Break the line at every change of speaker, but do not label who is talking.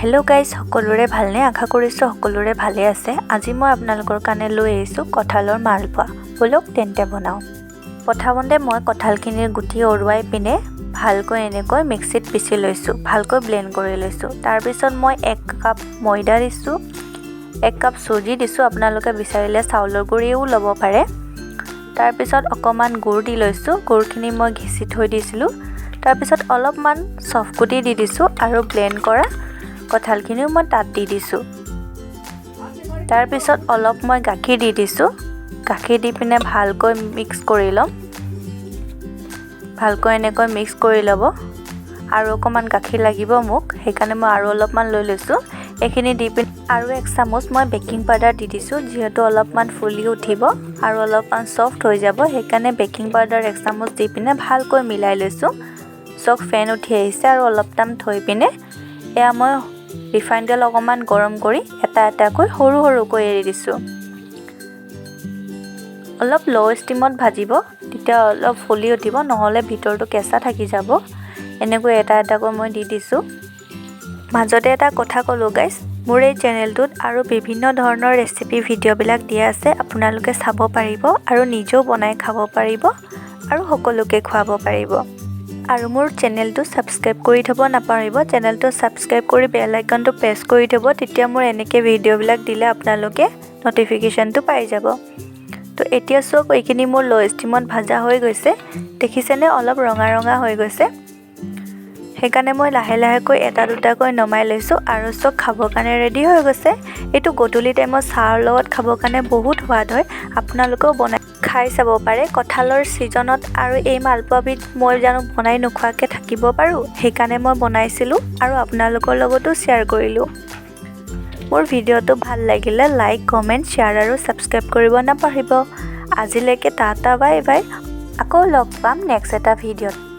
hello guys সকলোৰে ভালনে আশা কৰিছো সকলোৰে ভালে আছে আজি মই আপোনালোকৰ কাৰণে লৈ আহিছো কঠালৰ মালপোৱা বলক তেন্তে বনাও প্ৰথমতে মই কঠালখিনিৰ গুটি অৰুৱাই পিনে ভালকৈ এনেকৈ মিক্সিত পিছি লৈছো ভালকৈ ব্লেন্ড কৰি লৈছো তাৰ পিছত মই 1 কাপ ময়দা দিছো 1 কাপ সুজি দিছো আপোনালোকে বিচাৰিলে চাউলৰ গুড়িও ল'ব পাৰে তাৰ পিছত অকমান গুড় দি লৈছো গুড়খিনি মই ঘিচি থৈ দিছিলো তাৰ পিছত অলপমান সফগুটি দি দিছো আৰু ব্লেন্ড কৰা কঠালখিনিও মই তাত দি দিছো তাৰ পিছত অলপ মই গাখীৰ দি দিছো গাখীৰ দি পিনে ভালকৈ মিক্স কৰি লম ভালকৈ এনেকৈ মিক্স কৰি লব আৰু অকমান গাখীৰ লাগিব মোক হেকানে মই আৰু অলপমান লৈ লৈছো এখিনি দি পিনে আৰু 1 চামুচ মই বেকিং পাউডাৰ দি দিছো যেহেতু অলপমান ফুলি উঠিব আৰু অলপমান সফট হৈ যাব হেকানে বেকিং পাউডাৰ 1 চামুচ দি পিনে ভালকৈ মিলাই লৈছো সক ফেন উঠি আহিছে আৰু অলপ টাইম থৈ পিনে এয়া মই ৰিফাইন তেল অকমান গৰম কৰি এটা কৈ সৰু সৰুকৈ এৰি দিছো অলপ লো ষ্টিমত ভাজিব তেতিয়া অলপ ফুলি উঠিব নহলে ভিতৰটো কেঁচা থাকি যাব এনেকৈ এটা কৈ মই দি দিছো মাজতে এটা কথা কলো গাইস মোৰ এই চেনেলটোত আৰু বিভিন্ন ধৰণৰ ৰেচিপি ভিডিও বিলাক দিয়া আছে আপোনালোকে চাব পাৰিব আৰু নিজেও বনাই খাব পাৰিব আৰু সকলোকে খুৱাব পাৰিব আৰু মোৰ চেনেলটো সাবস্ক্ৰাইব কৰি থব নাপাৰিব চেনেলটো সাবস্ক্ৰাইব কৰি বেল আইকনটো প্ৰেছ কৰি থব তেতিয়া মোৰ এনেকে ভিডিও বিলাক দিলে আপোনালোকে নটিফিকেশনটো পাই যাব তো এতিয়া সব এইখিনি মোৰ লো ষ্টিমত ভাজা হৈ গৈছে দেখিছেনে অলপ ৰঙা ৰঙা হৈ গৈছে হেকানে মই লাহে লাহে কৈ এটা দুটা কৈ নমাই লৈছো আৰু সব খাবৰ কাৰণে ৰেডি হৈ গৈছে এটো গটুলি টাইমত চাহৰ লগত খাবৰ কাৰণে বহুত সোৱাদ হয় আপোনালোকেও বনাই খাই চাব পাৰে কঠালৰ সিজনত আৰু এই মালপোৱাবিধ মই জানো বনাই নখোৱাকে থাকিব পাৰো হেকানে মই বনাইছিলো আৰু আপোনালোকৰ লগতো শেয়াৰ কৰিলো মোৰ ভিডিওটো ভাল লাগিলে লাইক কমেন্ট শেয়াৰ আৰু সাবস্ক্ৰাইব কৰিব নাপাহৰিব আজিলৈকে টাটা বাই বাই আকৌ লগ পাম নেক্সট এটা ভিডিওত